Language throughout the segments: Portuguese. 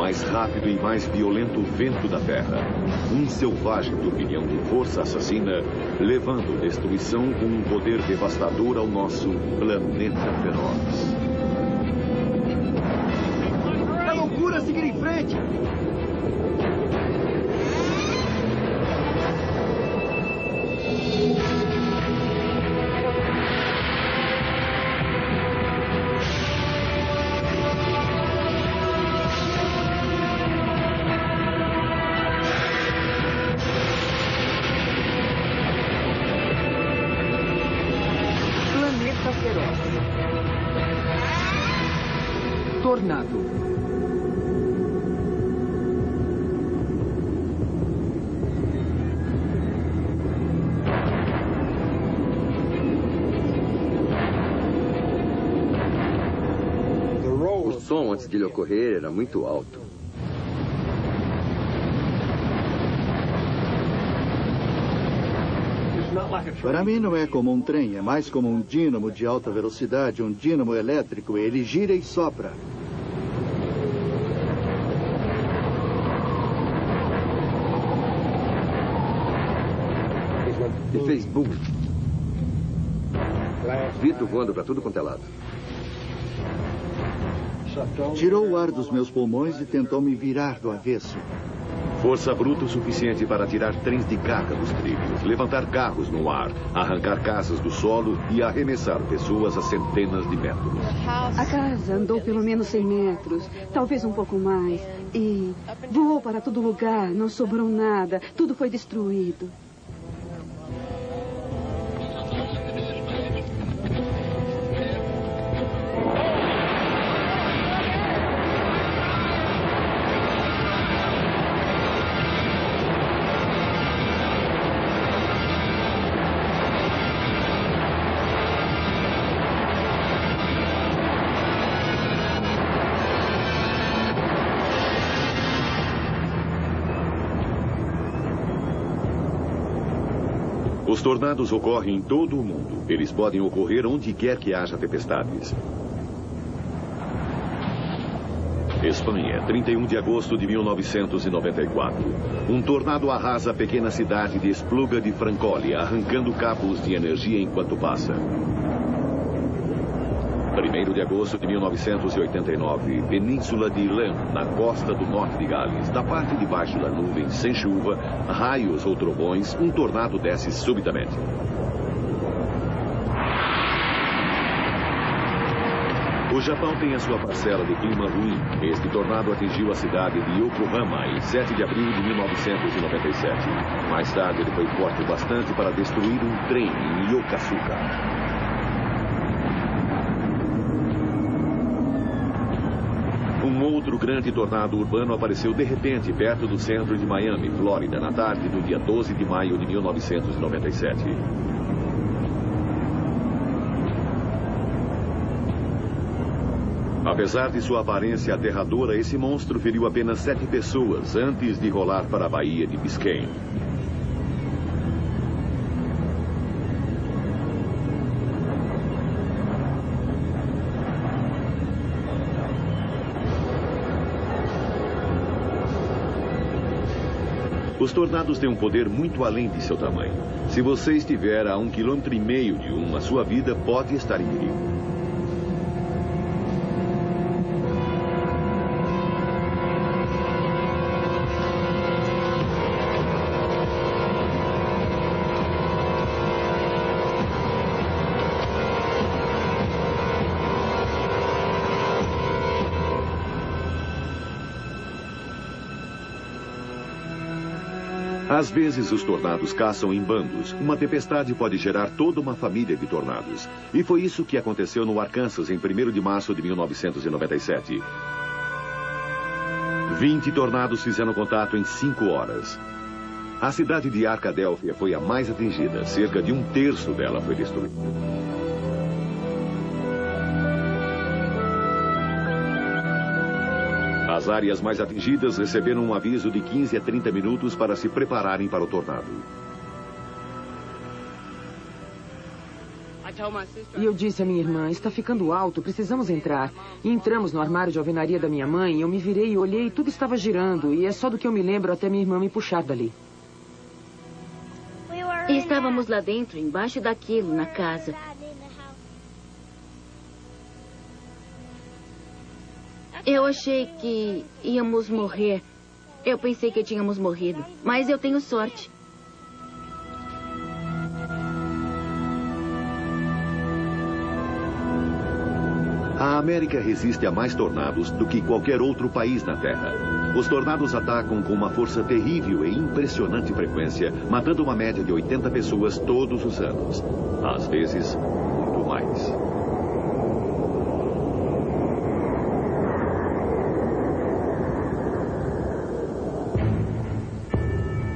mais rápido e mais violento vento da Terra. Um selvagem turbilhão de força assassina, levando destruição com um poder devastador ao nosso planeta feroz. É loucura seguir em frente! Tornado. O som antes de ele ocorrer era muito alto. Para mim não é como um trem, é mais como um dínamo de alta velocidade, um dínamo elétrico. Ele gira e sopra. E fez boom. Vito voando para tudo quanto é lado. Tirou o ar dos meus pulmões e tentou me virar do avesso. Força bruta o suficiente para tirar trens de carga dos trilhos, levantar carros no ar, arrancar casas do solo e arremessar pessoas a centenas de metros. A casa andou pelo menos 100 metros, talvez um pouco mais. E voou para todo lugar, não sobrou nada, tudo foi destruído. Os tornados ocorrem em todo o mundo. Eles podem ocorrer onde quer que haja tempestades. Espanha, 31 de agosto de 1994. Um tornado arrasa a pequena cidade de Espluga de Francolha, arrancando cabos de energia enquanto passa. 1º de agosto de 1989, Península de Ilan, na costa do norte de Gales. Da parte de baixo da nuvem, sem chuva, raios ou trovões, um tornado desce subitamente. O Japão tem a sua parcela de clima ruim. Este tornado atingiu a cidade de Yokohama em 7 de abril de 1997. Mais tarde, ele foi forte bastante para destruir um trem em Yokosuka. Um outro grande tornado urbano apareceu de repente perto do centro de Miami, Flórida, na tarde do dia 12 de maio de 1997. Apesar de sua aparência aterradora, esse monstro feriu apenas 7 pessoas antes de rolar para a Baía de Biscayne. Os tornados têm um poder muito além de seu tamanho. Se você estiver a 1,5 km de um, a sua vida pode estar em perigo. Às vezes, os tornados caçam em bandos. Uma tempestade pode gerar toda uma família de tornados. E foi isso que aconteceu no Arkansas em 1º de março de 1997. 20 tornados fizeram contato em 5 horas. A cidade de Arcadélfia foi a mais atingida. Cerca de 1/3 dela foi destruída. As áreas mais atingidas receberam um aviso de 15 a 30 minutos para se prepararem para o tornado. E eu disse à minha irmã, está ficando alto, precisamos entrar. E entramos no armário de alvenaria da minha mãe, eu me virei e olhei e tudo estava girando. E é só do que eu me lembro até minha irmã me puxar dali. E estávamos lá dentro, embaixo daquilo, na casa. Eu achei que íamos morrer. Eu pensei que tínhamos morrido. Mas eu tenho sorte. A América resiste a mais tornados do que qualquer outro país na Terra. Os tornados atacam com uma força terrível e impressionante frequência, matando uma média de 80 pessoas todos os anos. Às vezes, muito mais.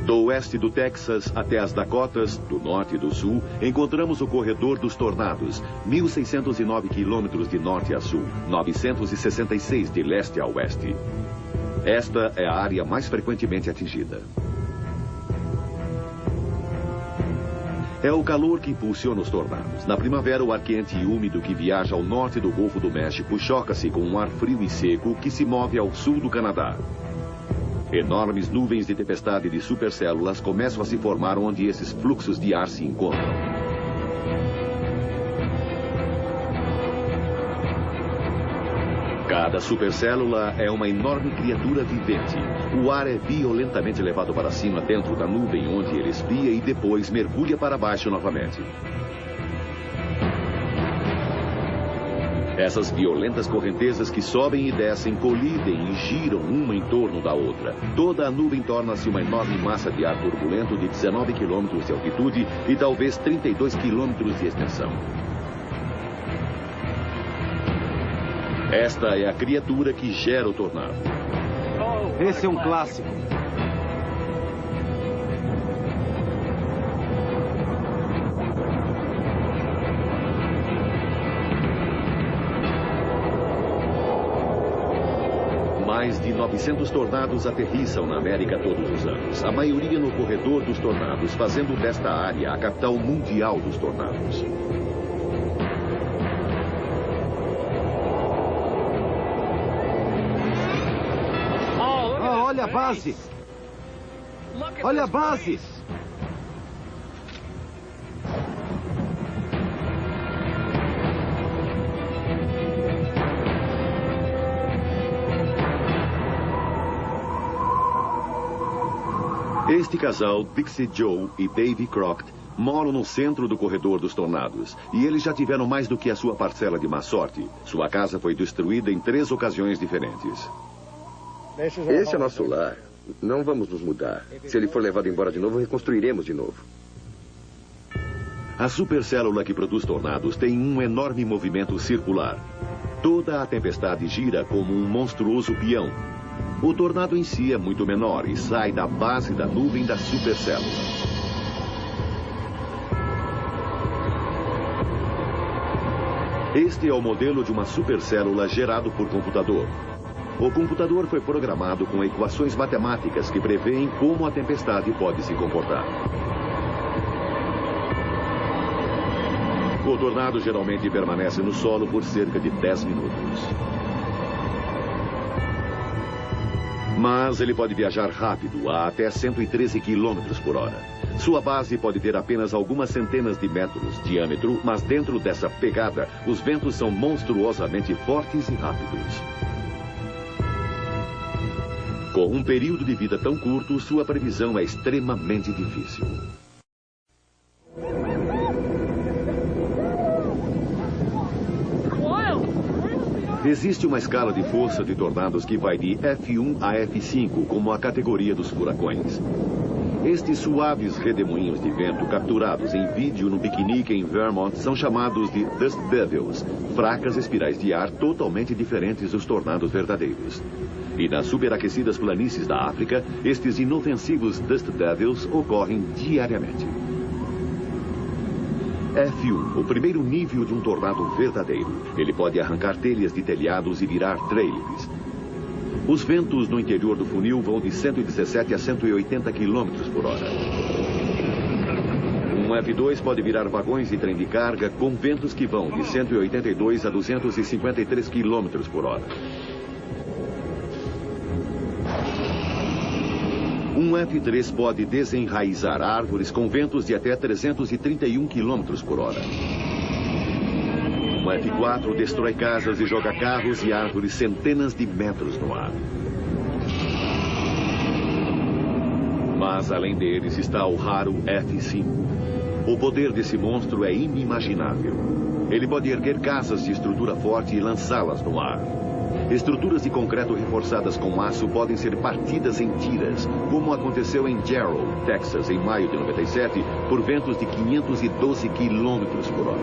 Do oeste do Texas até as Dakotas, do norte e do sul, encontramos o corredor dos tornados, 1.609 quilômetros de norte a sul, 966 de leste a oeste. Esta é a área mais frequentemente atingida. É o calor que impulsiona os tornados. Na primavera, o ar quente e úmido que viaja ao norte do Golfo do México choca-se com um ar frio e seco que se move ao sul do Canadá. Enormes nuvens de tempestade de supercélulas começam a se formar onde esses fluxos de ar se encontram. Cada supercélula é uma enorme criatura vivente. O ar é violentamente levado para cima dentro da nuvem, onde ele esfria e depois mergulha para baixo novamente. Essas violentas correntezas que sobem e descem, colidem e giram uma em torno da outra. Toda a nuvem torna-se uma enorme massa de ar turbulento de 19 quilômetros de altitude e talvez 32 quilômetros de extensão. Esta é a criatura que gera o tornado. Esse é um clássico. Mais de 900 tornados aterrissam na América todos os anos. A maioria no corredor dos tornados, fazendo desta área a capital mundial dos tornados. Olha a base! Olha a base! Este casal, Dixie Joe e Davy Crockett, moram no centro do corredor dos tornados. E eles já tiveram mais do que a sua parcela de má sorte. Sua casa foi destruída em 3 ocasiões diferentes. Esse é nosso lar. Não vamos nos mudar. Se ele for levado embora de novo, reconstruiremos de novo. A supercélula que produz tornados tem um enorme movimento circular. Toda a tempestade gira como um monstruoso peão. O tornado em si é muito menor e sai da base da nuvem da supercélula. Este é o modelo de uma supercélula gerado por computador. O computador foi programado com equações matemáticas que prevêem como a tempestade pode se comportar. O tornado geralmente permanece no solo por cerca de 10 minutos. Mas ele pode viajar rápido, a até 113 km por hora. Sua base pode ter apenas algumas centenas de metros de diâmetro, mas dentro dessa pegada, os ventos são monstruosamente fortes e rápidos. Com um período de vida tão curto, sua previsão é extremamente difícil. Existe uma escala de força de tornados que vai de F1 a F5, como a categoria dos furacões. Estes suaves redemoinhos de vento capturados em vídeo no piquenique em Vermont são chamados de Dust Devils, fracas espirais de ar totalmente diferentes dos tornados verdadeiros. E nas superaquecidas planícies da África, estes inofensivos Dust Devils ocorrem diariamente. F1, o primeiro nível de um tornado verdadeiro. Ele pode arrancar telhas de telhados e virar trailers. Os ventos no interior do funil vão de 117 a 180 km por hora. Um Um F-2 pode virar vagões de trem de carga com ventos que vão de 182 a 253 km por hora. Um F-3 pode desenraizar árvores com ventos de até 331 km por hora. Um F-4 destrói casas e joga carros e árvores centenas de metros no ar. Mas além deles está o raro F-5. O poder desse monstro é inimaginável. Ele pode erguer casas de estrutura forte e lançá-las no ar. Estruturas de concreto reforçadas com aço podem ser partidas em tiras, como aconteceu em Jarrow, Texas, em maio de 97, por ventos de 512 km por hora.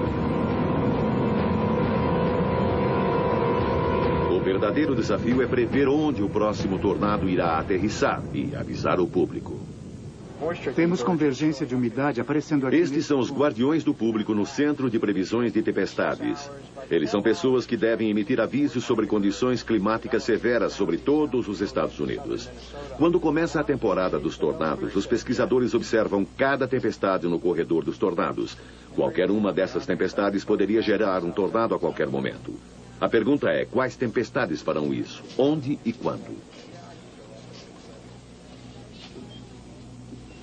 O verdadeiro desafio é prever onde o próximo tornado irá aterrissar e avisar o público. Temos convergência de umidade aparecendo aqui. Estes são os guardiões do público no Centro de Previsões de Tempestades. Eles são pessoas que devem emitir avisos sobre condições climáticas severas sobre todos os Estados Unidos. Quando começa a temporada dos tornados, os pesquisadores observam cada tempestade no corredor dos tornados. Qualquer uma dessas tempestades poderia gerar um tornado a qualquer momento. A pergunta é, quais tempestades farão isso? Onde e quando?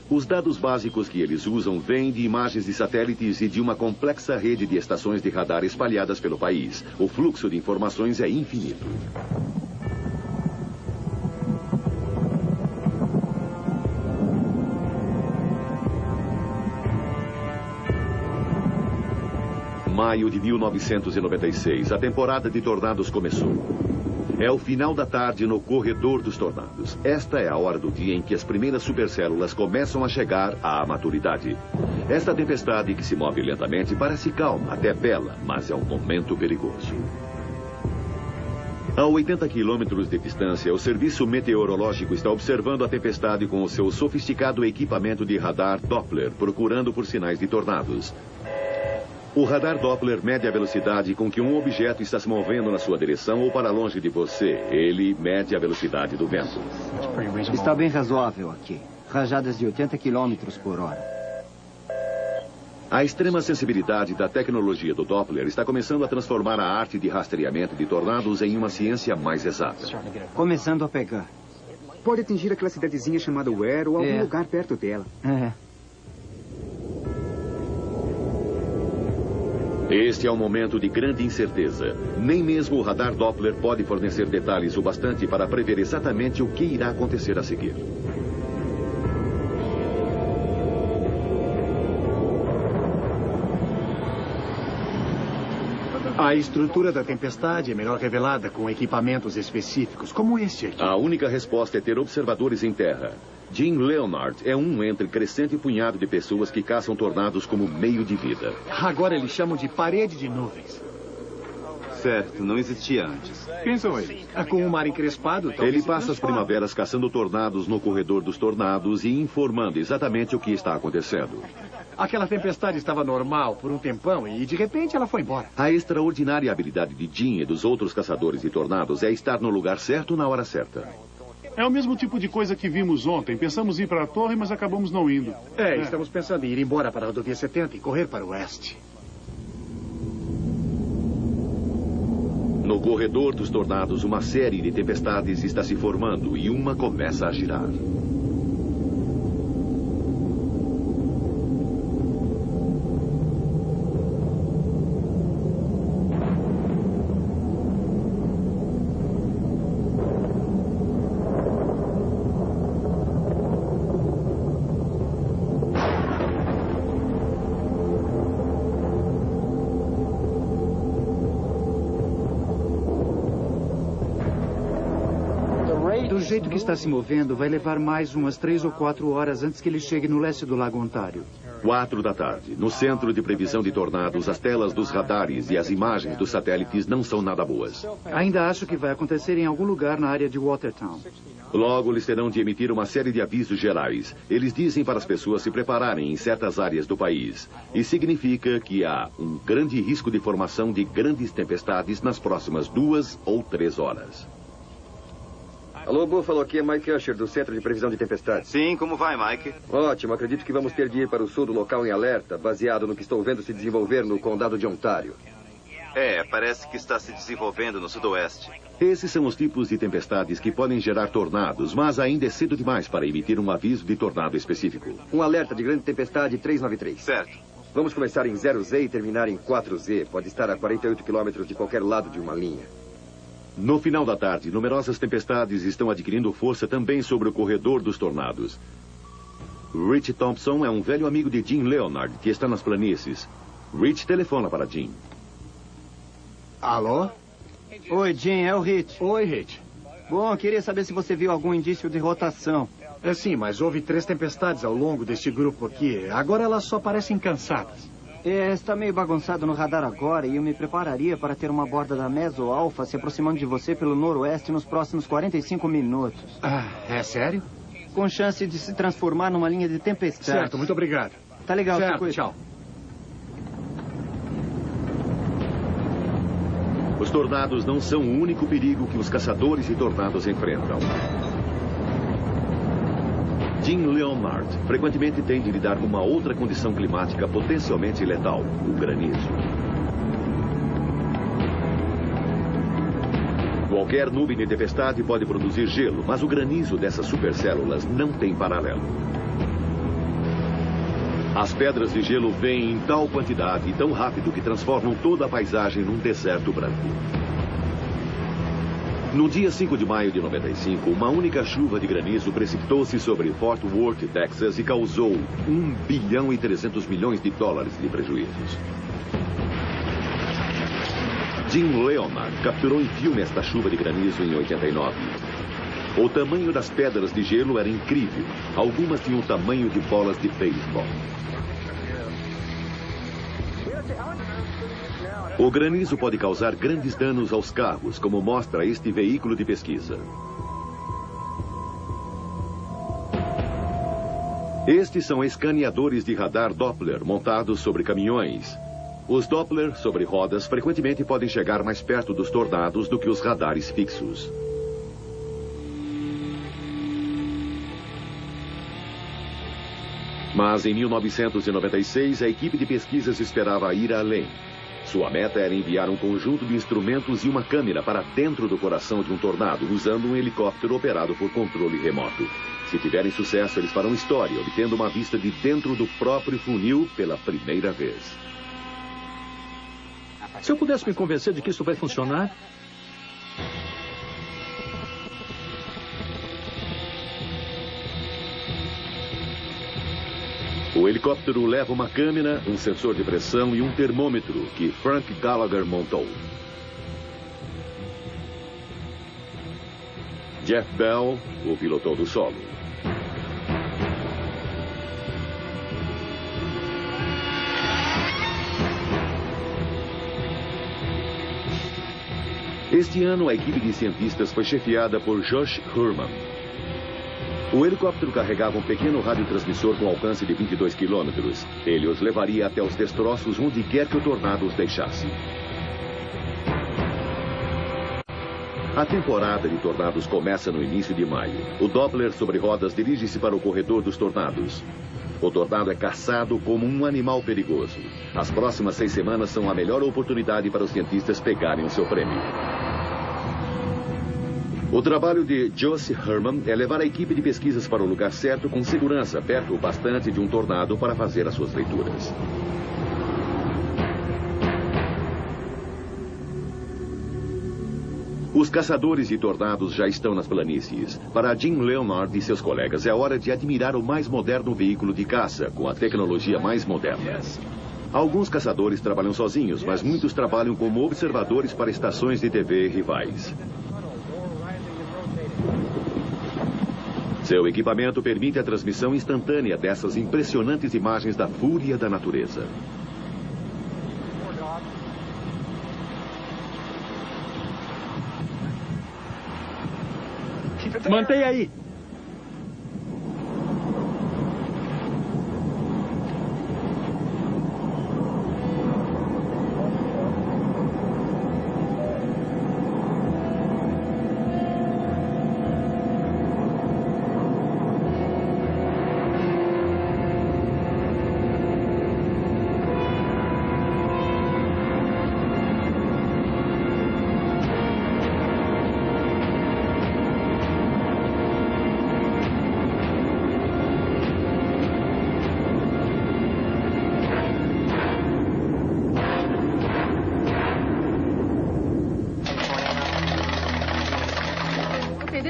Os dados básicos que eles usam vêm de imagens de satélites e de uma complexa rede de estações de radar espalhadas pelo país. O fluxo de informações é infinito. Maio de 1996, a temporada de tornados começou. É o final da tarde no corredor dos tornados. Esta é a hora do dia em que as primeiras supercélulas começam a chegar à maturidade. Esta tempestade, que se move lentamente, parece calma, até bela, mas é um momento perigoso. A 80 quilômetros de distância, o Serviço Meteorológico está observando a tempestade com o seu sofisticado equipamento de radar Doppler, procurando por sinais de tornados. O radar Doppler mede a velocidade com que um objeto está se movendo na sua direção ou para longe de você. Ele mede a velocidade do vento. Está bem razoável aqui. Rajadas de 80 km por hora. A extrema sensibilidade da tecnologia do Doppler está começando a transformar a arte de rastreamento de tornados em uma ciência mais exata. Começando a pegar. Pode atingir aquela cidadezinha chamada Ware ou algum lugar perto dela. Este é um momento de grande incerteza. Nem mesmo o radar Doppler pode fornecer detalhes o bastante para prever exatamente o que irá acontecer a seguir. A estrutura da tempestade é melhor revelada com equipamentos específicos, como este aqui. A única resposta é ter observadores em terra. Jim Leonard é um entre crescente punhado de pessoas que caçam tornados como meio de vida. Agora eles chamam de parede de nuvens. Certo, não existia antes. Quem são eles? Com o mar encrespado, talvez. Ele passa as primaveras caçando tornados no corredor dos tornados e informando exatamente o que está acontecendo. Aquela tempestade estava normal por um tempão e de repente ela foi embora. A extraordinária habilidade de Jim e dos outros caçadores de tornados é estar no lugar certo na hora certa. É o mesmo tipo de coisa que vimos ontem. Pensamos em ir para a torre, mas acabamos não indo. Estamos pensando em ir embora para a rodovia 70 e correr para o oeste. No corredor dos tornados, uma série de tempestades está se formando e uma começa a girar. Do jeito que está se movendo, vai levar mais umas 3 ou 4 horas antes que ele chegue no leste do Lago Ontário. 4 da tarde. No Centro de Previsão de Tornados, as telas dos radares e as imagens dos satélites não são nada boas. Ainda acho que vai acontecer em algum lugar na área de Watertown. Logo, eles terão de emitir uma série de avisos gerais. Eles dizem para as pessoas se prepararem em certas áreas do país. E significa que há um grande risco de formação de grandes tempestades nas próximas 2 ou 3 horas. Alô, Buffalo, aqui é Mike Usher, do Centro de Previsão de Tempestades. Sim, como vai, Mike? Ótimo, acredito que vamos ter de ir para o sul do local em alerta, baseado no que estou vendo se desenvolver no condado de Ontário. Parece que está se desenvolvendo no sudoeste. Esses são os tipos de tempestades que podem gerar tornados, mas ainda é cedo demais para emitir um aviso de tornado específico. Um alerta de grande tempestade 393. Certo. Vamos começar em 0Z e terminar em 4Z. Pode estar a 48 quilômetros de qualquer lado de uma linha. No final da tarde, numerosas tempestades estão adquirindo força também sobre o corredor dos tornados. Rich Thompson é um velho amigo de Jim Leonard, que está nas planícies. Rich telefona para Jim. Alô? Oi, Jim, é o Rich. Oi, Rich. Bom, queria saber se você viu algum indício de rotação. Sim, mas houve 3 tempestades ao longo deste grupo aqui. Agora elas só parecem cansadas. Está meio bagunçado no radar agora e eu me prepararia para ter uma borda da Meso Alpha se aproximando de você pelo noroeste nos próximos 45 minutos. É sério? Com chance de se transformar numa linha de tempestade. Certo, muito obrigado. Tá legal, certo, tchau. Os tornados não são o único perigo que os caçadores de tornados enfrentam. Jim Leonard frequentemente tem de lidar com uma outra condição climática potencialmente letal, o granizo. Qualquer nuvem de tempestade pode produzir gelo, mas o granizo dessas supercélulas não tem paralelo. As pedras de gelo vêm em tal quantidade e tão rápido que transformam toda a paisagem num deserto branco. No dia 5 de maio de 95, uma única chuva de granizo precipitou-se sobre Fort Worth, Texas, e causou $1 bilhão e 300 milhões de prejuízos. Jim Leonard capturou em filme esta chuva de granizo em 89. O tamanho das pedras de gelo era incrível. Algumas tinham o tamanho de bolas de beisebol. O granizo pode causar grandes danos aos carros, como mostra este veículo de pesquisa. Estes são escaneadores de radar Doppler montados sobre caminhões. Os Doppler sobre rodas frequentemente podem chegar mais perto dos tornados do que os radares fixos. Mas em 1996, a equipe de pesquisas esperava ir além. Sua meta era enviar um conjunto de instrumentos e uma câmera para dentro do coração de um tornado, usando um helicóptero operado por controle remoto. Se tiverem sucesso, eles farão história, obtendo uma vista de dentro do próprio funil pela primeira vez. Se eu pudesse me convencer de que isso vai funcionar... O helicóptero leva uma câmera, um sensor de pressão e um termômetro que Frank Gallagher montou. Jeff Bell o pilotou do solo. Este ano, a equipe de cientistas foi chefiada por Josh Herman. O helicóptero carregava um pequeno radiotransmissor com alcance de 22 quilômetros. Ele os levaria até os destroços onde quer que o tornado os deixasse. A temporada de tornados começa no início de maio. O Doppler sobre rodas dirige-se para o corredor dos tornados. O tornado é caçado como um animal perigoso. As próximas 6 semanas são a melhor oportunidade para os cientistas pegarem o seu prêmio. O trabalho de Josh Herman é levar a equipe de pesquisas para o lugar certo com segurança, perto o bastante de um tornado para fazer as suas leituras. Os caçadores de tornados já estão nas planícies. Para Jim Leonard e seus colegas, é hora de admirar o mais moderno veículo de caça, com a tecnologia mais moderna. Alguns caçadores trabalham sozinhos, mas muitos trabalham como observadores para estações de TV rivais. Seu equipamento permite a transmissão instantânea dessas impressionantes imagens da fúria da natureza. Mantenha aí.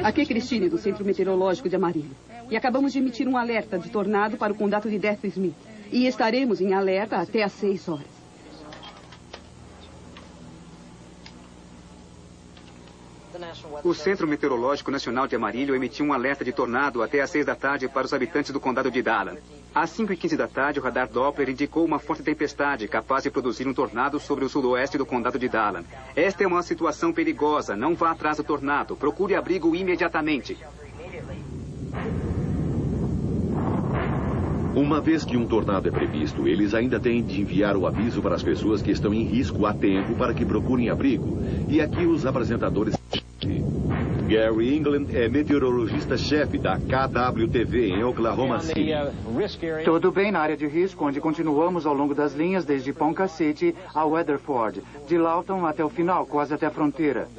Aqui é Christine, do Centro Meteorológico de Amarillo. E acabamos de emitir um alerta de tornado para o condado de Death Smith. E estaremos em alerta até às 6 horas. O Centro Meteorológico Nacional de Amarillo emitiu um alerta de tornado até às 6 da tarde para os habitantes do condado de Dallas. Às 5h15 da tarde, o radar Doppler indicou uma forte tempestade capaz de produzir um tornado sobre o sudoeste do condado de Dallas. Esta é uma situação perigosa. Não vá atrás do tornado. Procure abrigo imediatamente. Uma vez que um tornado é previsto, eles ainda têm de enviar o aviso para as pessoas que estão em risco a tempo para que procurem abrigo. E aqui os apresentadores... Gary England é meteorologista-chefe da KWTV em Oklahoma City. Tudo bem na área de risco, onde continuamos ao longo das linhas desde Ponca City a Weatherford, de Lawton até o final, quase até a fronteira.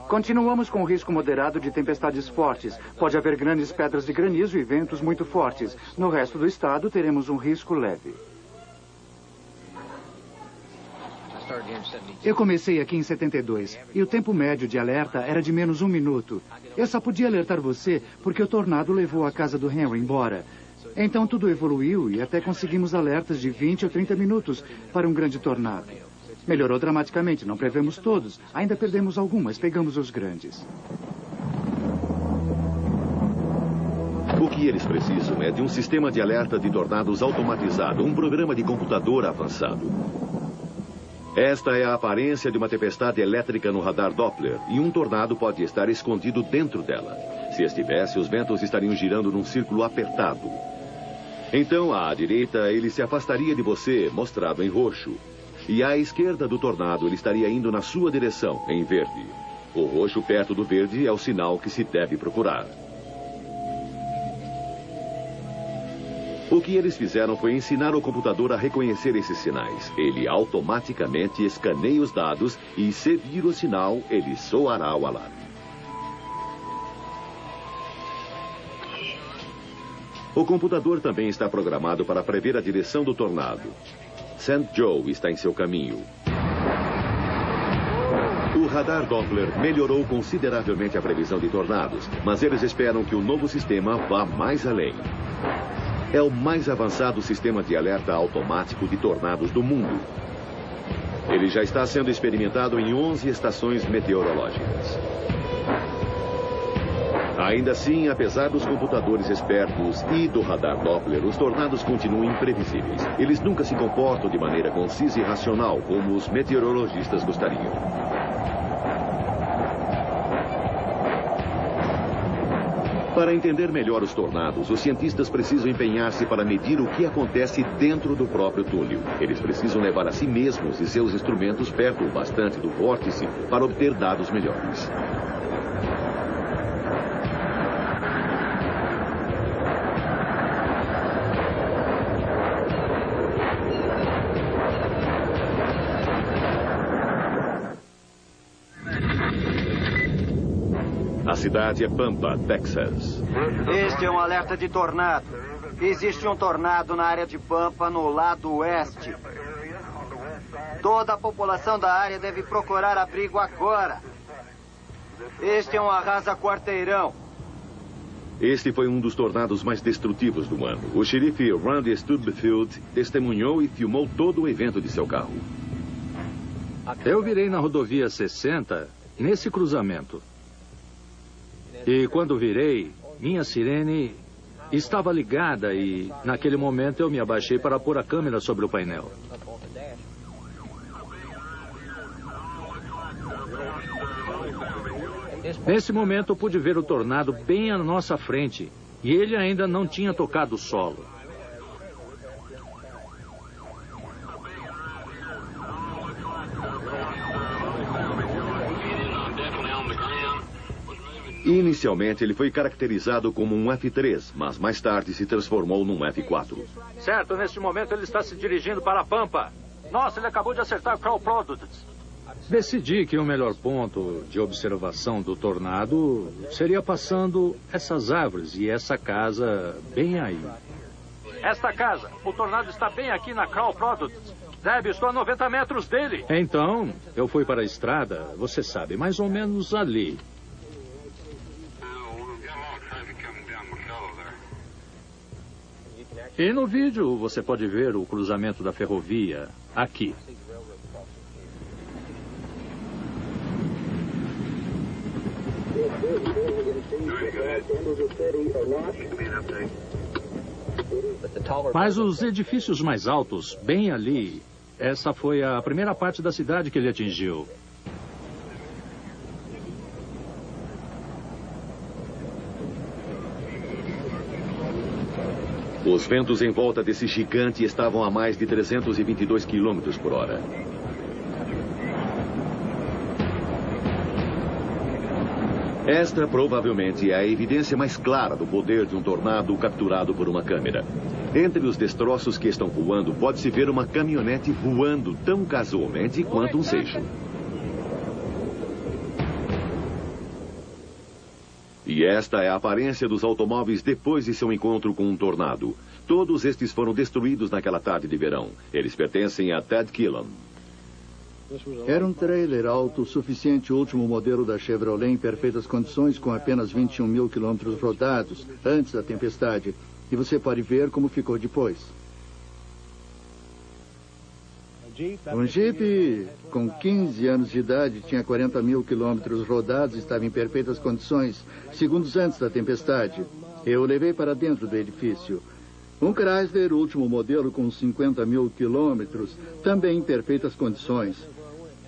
Continuamos com risco moderado de tempestades fortes. Pode haver grandes pedras de granizo e ventos muito fortes. No resto do estado, teremos um risco leve. Eu comecei aqui em 72 e o tempo médio de alerta era de menos 1 minuto. Eu só podia alertar você porque o tornado levou a casa do Henry embora. Então tudo evoluiu e até conseguimos alertas de 20 ou 30 minutos para um grande tornado. Melhorou dramaticamente, não prevemos todos. Ainda perdemos algumas, pegamos os grandes. O que eles precisam é de um sistema de alerta de tornados automatizado, um programa de computador avançado. Esta é a aparência de uma tempestade elétrica no radar Doppler, e um tornado pode estar escondido dentro dela. Se estivesse, os ventos estariam girando num círculo apertado. Então, à direita, ele se afastaria de você, mostrado em roxo. E à esquerda do tornado, ele estaria indo na sua direção, em verde. O roxo perto do verde é o sinal que se deve procurar. O que eles fizeram foi ensinar o computador a reconhecer esses sinais. Ele automaticamente escaneia os dados e, se vir o sinal, ele soará o alarme. O computador também está programado para prever a direção do tornado. St. Joe está em seu caminho. O radar Doppler melhorou consideravelmente a previsão de tornados, mas eles esperam que o novo sistema vá mais além. É o mais avançado sistema de alerta automático de tornados do mundo. Ele já está sendo experimentado em 11 estações meteorológicas. Ainda assim, apesar dos computadores espertos e do radar Doppler, os tornados continuam imprevisíveis. Eles nunca se comportam de maneira concisa e racional, como os meteorologistas gostariam. Para entender melhor os tornados, os cientistas precisam empenhar-se para medir o que acontece dentro do próprio túnel. Eles precisam levar a si mesmos e seus instrumentos perto o bastante do vórtice para obter dados melhores. A cidade é Pampa, Texas. Este é um alerta de tornado. Existe um tornado na área de Pampa, no lado oeste. Toda a população da área deve procurar abrigo agora. Este é um arrasa-quarteirão. Este foi um dos tornados mais destrutivos do ano. O xerife Randy Stubblefield testemunhou e filmou todo o evento de seu carro. Eu virei na rodovia 60, nesse cruzamento. E quando virei, minha sirene estava ligada e, naquele momento, eu me abaixei para pôr a câmera sobre o painel. Nesse momento, eu pude ver o tornado bem à nossa frente. E ele ainda não tinha tocado o solo. Inicialmente, ele foi caracterizado como um F3, mas mais tarde se transformou num F4. Certo, neste momento ele está se dirigindo para a Pampa. Nossa, ele acabou de acertar Crow Products. Decidi que o melhor ponto de observação do tornado seria passando essas árvores e essa casa bem aí. Esta casa, o tornado está bem aqui na Crow Products. Deb, estou a 90 metros dele. Então, eu fui para a estrada, você sabe, mais ou menos ali. E no vídeo você pode ver o cruzamento da ferrovia aqui. Mas os edifícios mais altos, bem ali, essa foi a primeira parte da cidade que ele atingiu. Os ventos em volta desse gigante estavam a mais de 322 km por hora. Esta provavelmente é a evidência mais clara do poder de um tornado capturado por uma câmera. Entre os destroços que estão voando, pode-se ver uma caminhonete voando tão casualmente quanto um seixo. E esta é a aparência dos automóveis depois de seu encontro com um tornado. Todos estes foram destruídos naquela tarde de verão. Eles pertencem a Ted Killam. Era um trailer alto o suficiente, último modelo da Chevrolet, em perfeitas condições, com apenas 21 mil quilômetros rodados antes da tempestade. E você pode ver como ficou depois. Um Jeep com 15 anos de idade, tinha 40 mil quilômetros rodados, estava em perfeitas condições, segundos antes da tempestade. Eu o levei para dentro do edifício. Um Chrysler, último modelo, com 50 mil quilômetros, também em perfeitas condições.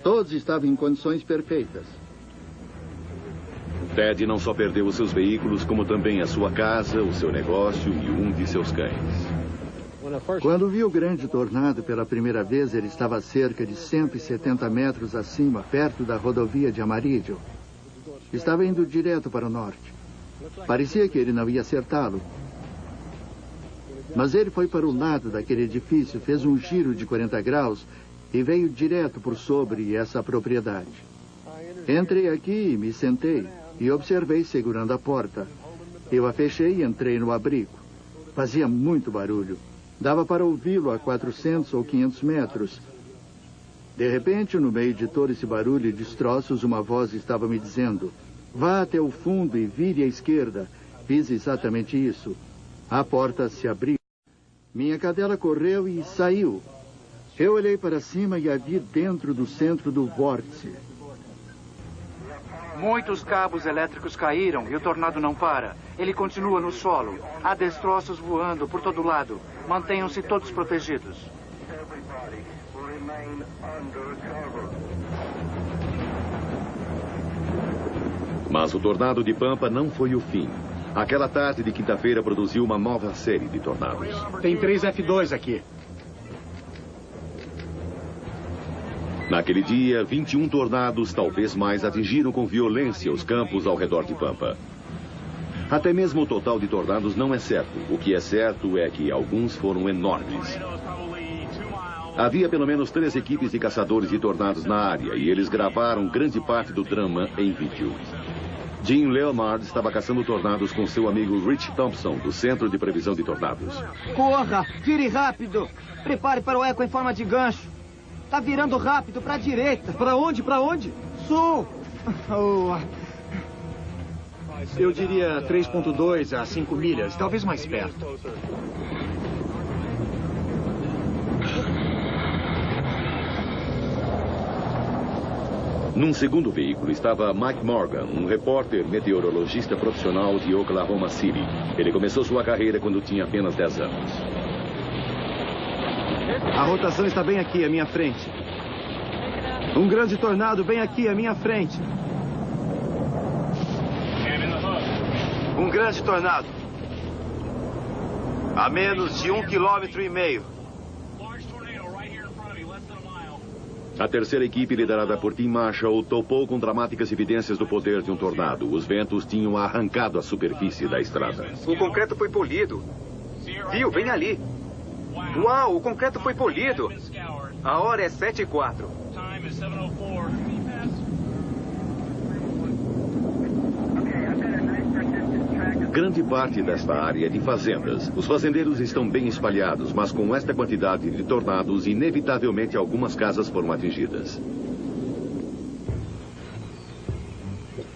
Todos estavam em condições perfeitas. Ted não só perdeu os seus veículos, como também a sua casa, o seu negócio e um de seus cães. Quando vi o grande tornado pela primeira vez, ele estava a cerca de 170 metros acima, perto da rodovia de Amarillo. Estava indo direto para o norte. Parecia que ele não ia acertá-lo. Mas ele foi para o lado daquele edifício, fez um giro de 40 graus e veio direto por sobre essa propriedade. Entrei aqui e me sentei e observei segurando a porta. Eu a fechei e entrei no abrigo. Fazia muito barulho. Dava para ouvi-lo a 400 ou 500 metros. De repente, no meio de todo esse barulho e destroços, uma voz estava me dizendo: vá até o fundo e vire à esquerda. Fiz exatamente isso. A porta se abriu. Minha cadela correu e saiu. Eu olhei para cima e a vi dentro do centro do vórtice. Muitos cabos elétricos caíram e o tornado não para. Ele continua no solo. Há destroços voando por todo lado. Mantenham-se todos protegidos. Mas o tornado de Pampa não foi o fim. Aquela tarde de quinta-feira produziu uma nova série de tornados. Tem 3 F2 aqui. Naquele dia, 21 tornados, talvez mais, atingiram com violência os campos ao redor de Pampa. Até mesmo o total de tornados não é certo. O que é certo é que alguns foram enormes. Havia pelo menos 3 equipes de caçadores de tornados na área e eles gravaram grande parte do drama em vídeo. Jim Leonard estava caçando tornados com seu amigo Rich Thompson, do Centro de Previsão de Tornados. Corra! Vire rápido! Prepare para o eco em forma de gancho. Tá virando rápido para a direita. Para onde? Para onde? Sul! Oh. Eu diria 3.2 a 5 milhas, talvez mais perto. Num segundo veículo estava Mike Morgan, um repórter meteorologista profissional de Oklahoma City. Ele começou sua carreira quando tinha apenas 10 anos. A rotação está bem aqui à minha frente. Um grande tornado bem aqui à minha frente. Um grande tornado. A menos de 1,5 km. A terceira equipe, liderada por Tim Marshall, topou com dramáticas evidências do poder de um tornado. Os ventos tinham arrancado a superfície da estrada. O concreto foi polido. Viu? Bem ali. Uau, o concreto foi polido. A hora é 7:04. Grande parte desta área é de fazendas. Os fazendeiros estão bem espalhados, mas com esta quantidade de tornados, inevitavelmente algumas casas foram atingidas.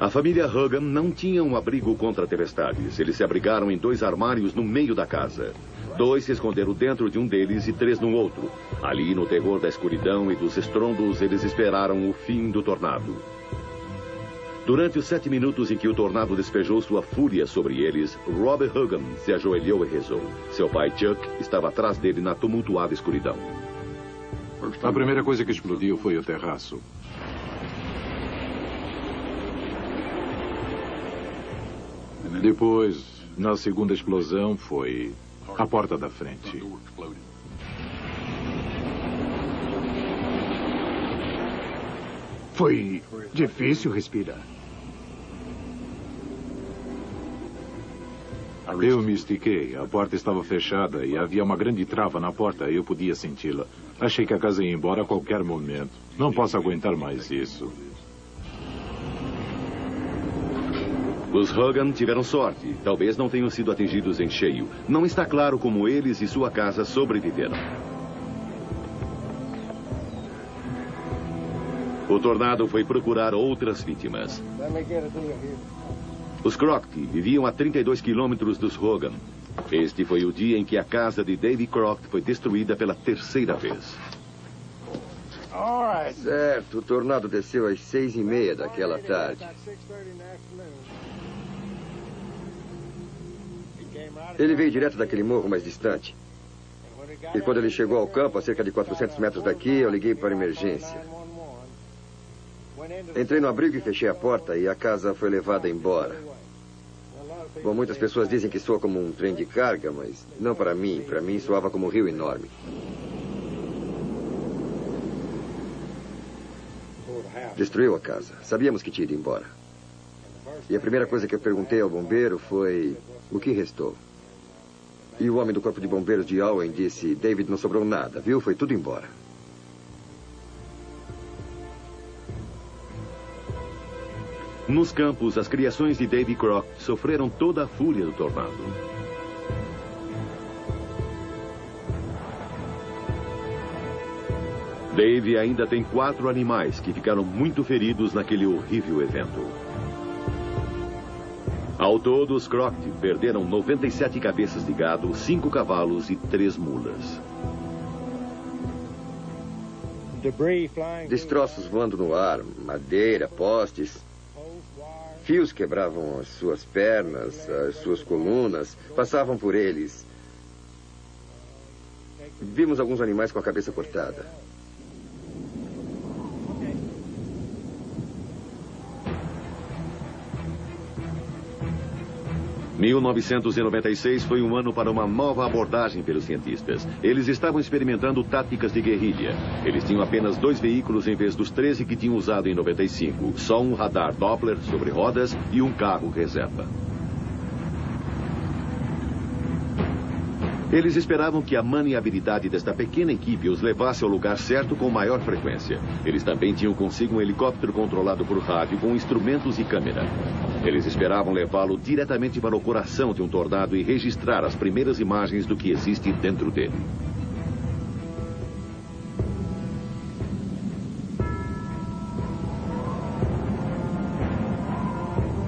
A família Hogan não tinha um abrigo contra tempestades. Eles se abrigaram em 2 armários no meio da casa. 2 se esconderam dentro de um deles e 3 no outro. Ali, no terror da escuridão e dos estrondos, eles esperaram o fim do tornado. Durante os 7 minutos em que o tornado despejou sua fúria sobre eles, Robert Hogan se ajoelhou e rezou. Seu pai, Chuck, estava atrás dele na tumultuada escuridão. A primeira coisa que explodiu foi o terraço. Depois, na segunda explosão, foi a porta da frente. Foi difícil respirar. Eu me estiquei. A porta estava fechada e havia uma grande trava na porta. Eu podia senti-la. Achei que a casa ia embora a qualquer momento. Não posso aguentar mais isso. Os Hogan tiveram sorte. Talvez não tenham sido atingidos em cheio. Não está claro como eles e sua casa sobreviveram. O tornado foi procurar outras vítimas. Os Crockett viviam a 32 quilômetros dos Hogan. Este foi o dia em que a casa de Davy Crockett foi destruída pela 3ª vez. Certo, o tornado desceu às 6h30 daquela tarde. Ele veio direto daquele morro mais distante. E quando ele chegou ao campo, a cerca de 400 metros daqui, eu liguei para a emergência. Entrei no abrigo e fechei a porta e a casa foi levada embora. Bom, muitas pessoas dizem que soa como um trem de carga, mas não para mim. Para mim, soava como um rio enorme. Destruiu a casa. Sabíamos que tinha ido embora. E a primeira coisa que eu perguntei ao bombeiro foi o que restou. E o homem do corpo de bombeiros de Owen disse: David, não sobrou nada, viu? Foi tudo embora. Nos campos, as criações de Davy Crockett sofreram toda a fúria do tornado. Davy ainda tem 4 animais que ficaram muito feridos naquele horrível evento. Ao todo, os Crockett perderam 97 cabeças de gado, 5 cavalos e 3 mulas. Destroços voando no ar, madeira, postes. Fios quebravam as suas pernas, as suas colunas, passavam por eles. Vimos alguns animais com a cabeça cortada. Em 1996 foi um ano para uma nova abordagem pelos cientistas. Eles estavam experimentando táticas de guerrilha. Eles tinham apenas 2 veículos em vez dos 13 que tinham usado em 95. Só um radar Doppler sobre rodas e um carro reserva. Eles esperavam que a maniabilidade desta pequena equipe os levasse ao lugar certo com maior frequência. Eles também tinham consigo um helicóptero controlado por rádio com instrumentos e câmera. Eles esperavam levá-lo diretamente para o coração de um tornado e registrar as primeiras imagens do que existe dentro dele.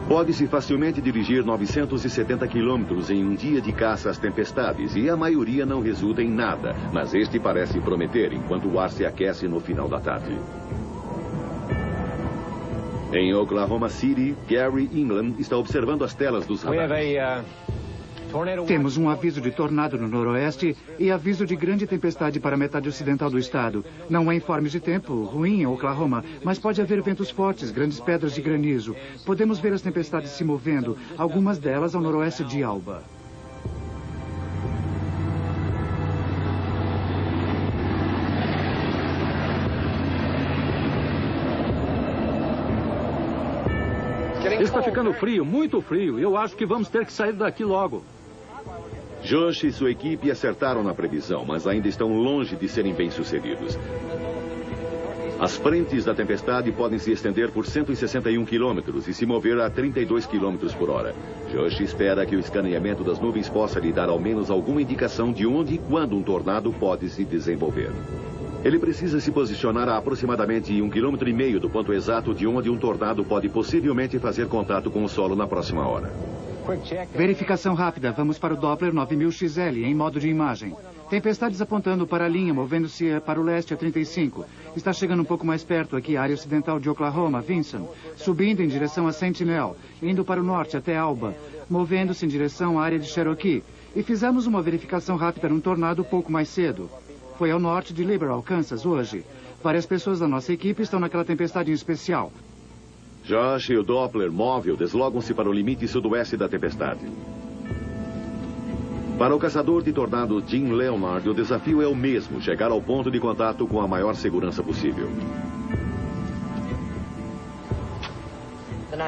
Pode-se facilmente dirigir 970 quilômetros em um dia de caça às tempestades e a maioria não resulta em nada, mas este parece prometer enquanto o ar se aquece no final da tarde. Em Oklahoma City, Gary England está observando as telas dos radares. Temos um aviso de tornado no noroeste e aviso de grande tempestade para a metade ocidental do estado. Não há informes de tempo ruim em Oklahoma, mas pode haver ventos fortes, grandes pedras de granizo. Podemos ver as tempestades se movendo, algumas delas ao noroeste de Alba. Está ficando frio, muito frio. Eu acho que vamos ter que sair daqui logo. Josh e sua equipe acertaram na previsão, mas ainda estão longe de serem bem-sucedidos. As frentes da tempestade podem se estender por 161 quilômetros e se mover a 32 quilômetros por hora. Josh espera que o escaneamento das nuvens possa lhe dar ao menos alguma indicação de onde e quando um tornado pode se desenvolver. Ele precisa se posicionar a aproximadamente 1,5 km do ponto exato de onde um tornado pode possivelmente fazer contato com o solo na próxima hora. Verificação rápida. Vamos para o Doppler 9000 XL, em modo de imagem. Tempestades apontando para a linha, movendo-se para o leste a 35. Está chegando um pouco mais perto aqui, área ocidental de Oklahoma, Vinson. Subindo em direção a Sentinel, indo para o norte até Alba, movendo-se em direção à área de Cherokee. E fizemos uma verificação rápida num tornado pouco mais cedo. Foi ao norte de Liberal, Kansas, hoje. Várias pessoas da nossa equipe estão naquela tempestade em especial. Josh e o Doppler móvel deslogam-se para o limite sudoeste da tempestade. Para o caçador de tornados Jim Leonard, o desafio é o mesmo, chegar ao ponto de contato com a maior segurança possível.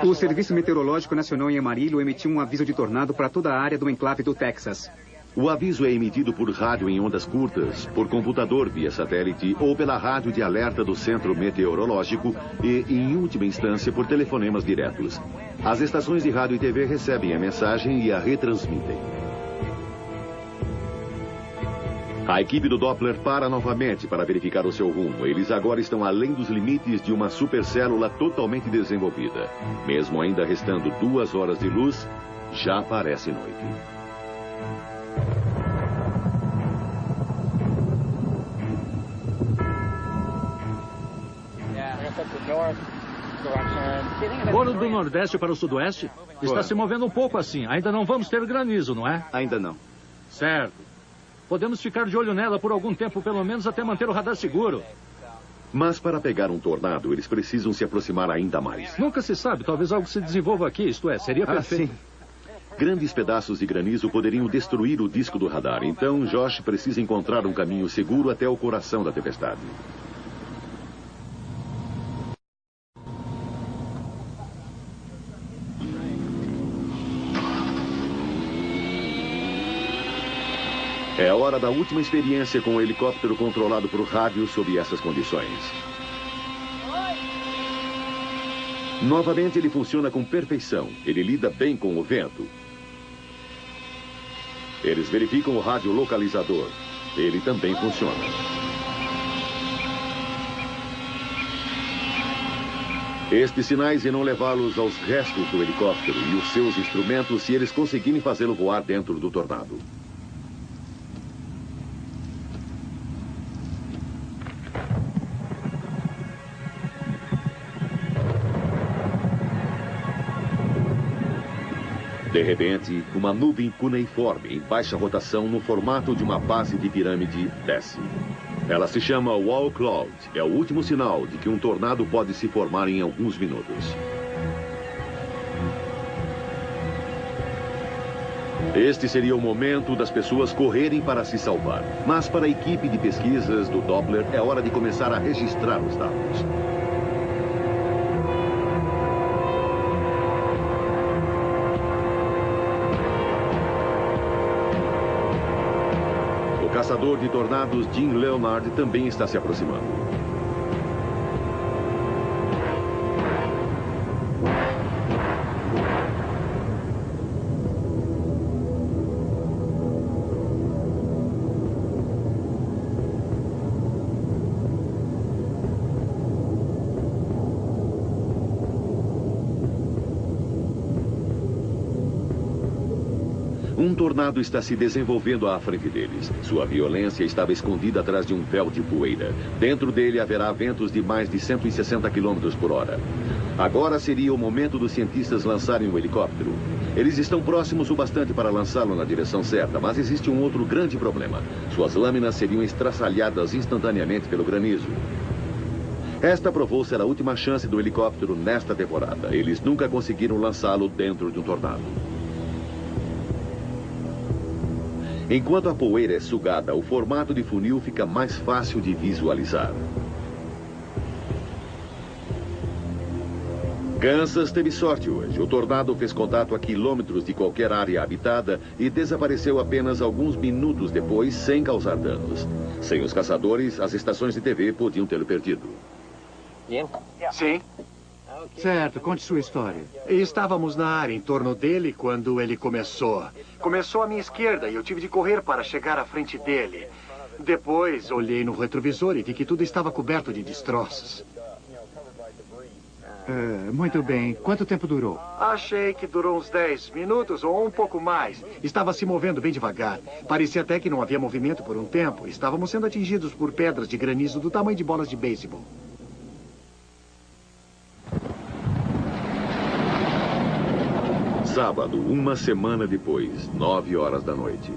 O Serviço Meteorológico Nacional em Amarillo emitiu um aviso de tornado para toda a área do enclave do Texas. O aviso é emitido por rádio em ondas curtas, por computador via satélite ou pela rádio de alerta do Centro Meteorológico e, em última instância, por telefonemas diretos. As estações de rádio e TV recebem a mensagem e a retransmitem. A equipe do Doppler para novamente para verificar o seu rumo. Eles agora estão além dos limites de uma supercélula totalmente desenvolvida. Mesmo ainda restando 2 horas de luz, já parece noite. Foro do nordeste para o sudoeste? Está se movendo um pouco assim. Ainda não vamos ter granizo, não é? Ainda não. Certo. Podemos ficar de olho nela por algum tempo, pelo menos até manter o radar seguro. Mas para pegar um tornado, eles precisam se aproximar ainda mais. Nunca se sabe. Talvez algo se desenvolva aqui. Isto é, seria perfeito. Sim. Grandes pedaços de granizo poderiam destruir o disco do radar. Então, Josh precisa encontrar um caminho seguro até o coração da tempestade. É a hora da última experiência com o helicóptero controlado por rádio sob essas condições. Novamente ele funciona com perfeição. Ele lida bem com o vento. Eles verificam o rádio localizador. Ele também funciona. Estes sinais irão levá-los aos restos do helicóptero e os seus instrumentos se eles conseguirem fazê-lo voar dentro do tornado. De repente, uma nuvem cuneiforme em baixa rotação no formato de uma base de pirâmide desce. Ela se chama Wall Cloud. É o último sinal de que um tornado pode se formar em alguns minutos. Este seria o momento das pessoas correrem para se salvar. Mas para a equipe de pesquisas do Doppler é hora de começar a registrar os dados. O caçador de tornados Jim Leonard também está se aproximando. Um tornado está se desenvolvendo à frente deles. Sua violência estava escondida atrás de um véu de poeira. Dentro dele haverá ventos de mais de 160 km por hora. Agora seria o momento dos cientistas lançarem o helicóptero. Eles estão próximos o bastante para lançá-lo na direção certa, mas existe um outro grande problema. Suas lâminas seriam estraçalhadas instantaneamente pelo granizo. Esta provou ser a última chance do helicóptero nesta temporada. Eles nunca conseguiram lançá-lo dentro de um tornado. Enquanto a poeira é sugada, o formato de funil fica mais fácil de visualizar. Kansas teve sorte hoje. O tornado fez contato a quilômetros de qualquer área habitada e desapareceu apenas alguns minutos depois, sem causar danos. Sem os caçadores, as estações de TV podiam tê-lo perdido. Sim. Certo, conte sua história. Estávamos na área em torno dele quando ele começou. Começou à minha esquerda e eu tive de correr para chegar à frente dele. Depois, olhei no retrovisor e vi que tudo estava coberto de destroços. Muito bem. Quanto tempo durou? Achei que durou uns 10 minutos ou um pouco mais. Estava se movendo bem devagar. Parecia até que não havia movimento por um tempo. Estávamos sendo atingidos por pedras de granizo do tamanho de bolas de beisebol. Sábado, uma semana depois, 9 horas da noite.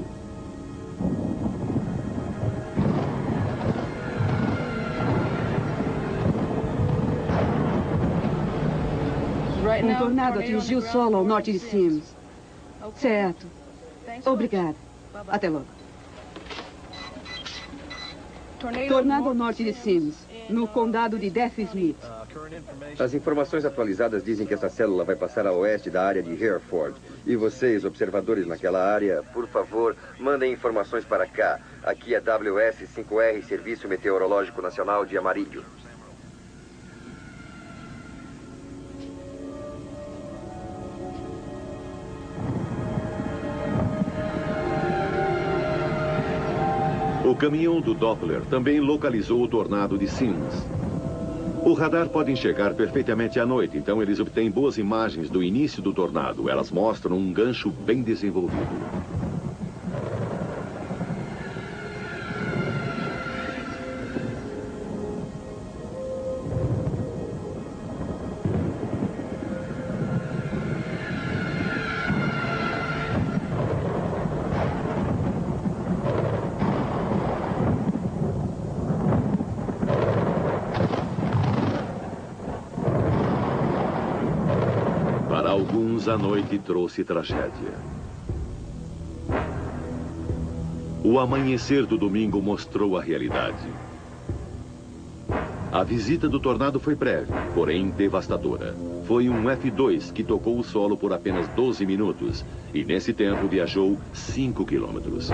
Um tornado atingiu o solo ao norte de Sims. Certo. Obrigada. Até logo. Tornado ao norte de Sims, no condado de Death Smith. As informações atualizadas dizem que essa célula vai passar a oeste da área de Hereford. E vocês, observadores naquela área, por favor, mandem informações para cá. Aqui é WS-5R, Serviço Meteorológico Nacional de Amarillo. O caminhão do Doppler também localizou o tornado de Sims. O radar pode enxergar perfeitamente à noite, então eles obtêm boas imagens do início do tornado. Elas mostram um gancho bem desenvolvido. A noite trouxe tragédia. O amanhecer do domingo mostrou a realidade. A visita do tornado foi breve, porém devastadora. Foi um F2 que tocou o solo por apenas 12 minutos e nesse tempo viajou 5 quilômetros.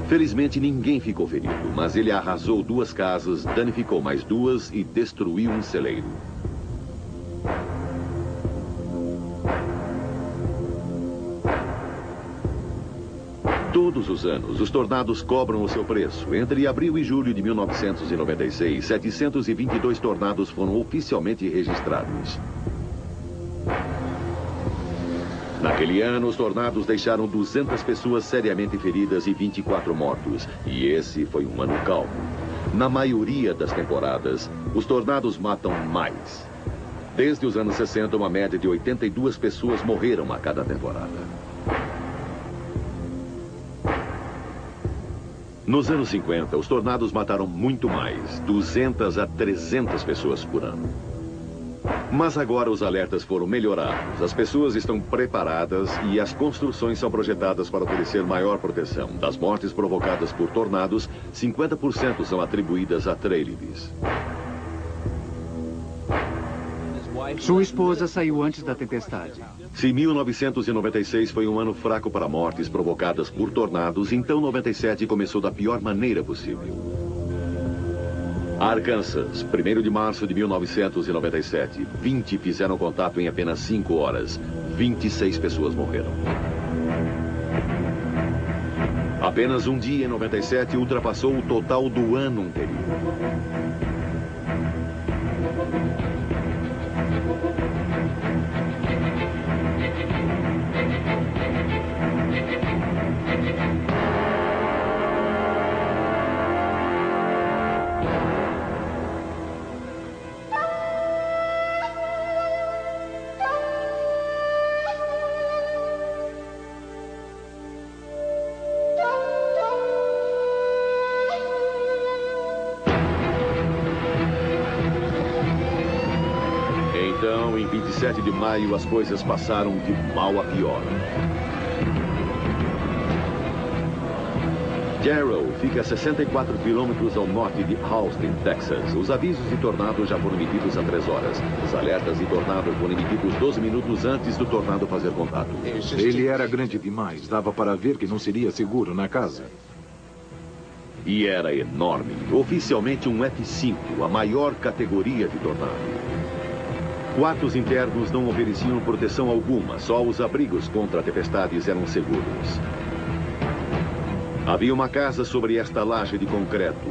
Felizmente ninguém ficou ferido, mas ele arrasou 2 casas, danificou mais 2 e destruiu um celeiro. Todos os anos, os tornados cobram o seu preço. Entre abril e julho de 1996, 722 tornados foram oficialmente registrados. Naquele ano, os tornados deixaram 200 pessoas seriamente feridas e 24 mortos. E esse foi um ano calmo. Na maioria das temporadas, os tornados matam mais. Desde os anos 60, uma média de 82 pessoas morreram a cada temporada. Nos anos 50, os tornados mataram muito mais, 200 a 300 pessoas por ano. Mas agora os alertas foram melhorados, as pessoas estão preparadas e as construções são projetadas para oferecer maior proteção. Das mortes provocadas por tornados, 50% são atribuídas a treileries. Sua esposa saiu antes da tempestade. Se 1996 foi um ano fraco para mortes provocadas por tornados, então 97 começou da pior maneira possível. Arkansas, 1º de março de 1997. 20 fizeram contato em apenas 5 horas. 26 pessoas morreram. Apenas um dia em 97 ultrapassou o total do ano anterior. Então, em 27 de maio, as coisas passaram de mal a pior. Jarrow fica a 64 quilômetros ao norte de Austin, Texas. Os avisos de tornado já foram emitidos há 3 horas. Os alertas de tornado foram emitidos 12 minutos antes do tornado fazer contato. Ele era grande demais. Dava para ver que não seria seguro na casa. E era enorme. Oficialmente um F5, a maior categoria de tornado. Quartos internos não ofereciam proteção alguma. Só os abrigos contra tempestades eram seguros. Havia uma casa sobre esta laje de concreto.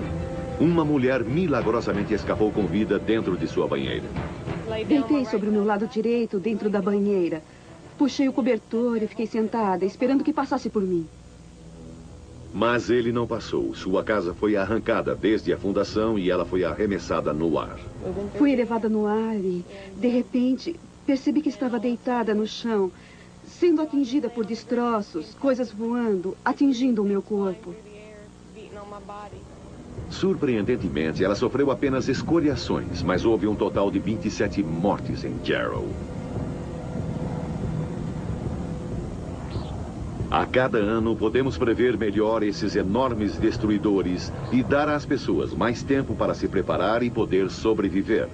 Uma mulher milagrosamente escapou com vida dentro de sua banheira. Deitei sobre o meu lado direito, dentro da banheira. Puxei o cobertor e fiquei sentada, esperando que passasse por mim. Mas ele não passou. Sua casa foi arrancada desde a fundação e ela foi arremessada no ar. Fui elevada no ar e, de repente, percebi que estava deitada no chão, sendo atingida por destroços, coisas voando, atingindo o meu corpo. Surpreendentemente, ela sofreu apenas escoriações, mas houve um total de 27 mortes em Jarrow. A cada ano, podemos prever melhor esses enormes destruidores e dar às pessoas mais tempo para se preparar e poder sobreviver.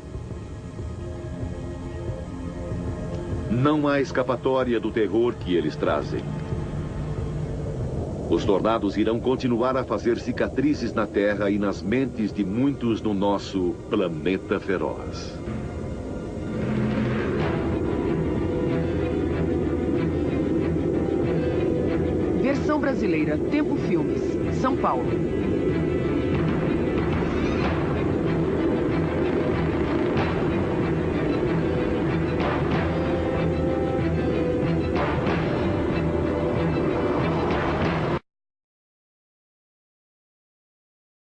Não há escapatória do terror que eles trazem. Os tornados irão continuar a fazer cicatrizes na Terra e nas mentes de muitos no nosso planeta feroz. Versão brasileira, Tempo Filmes, São Paulo.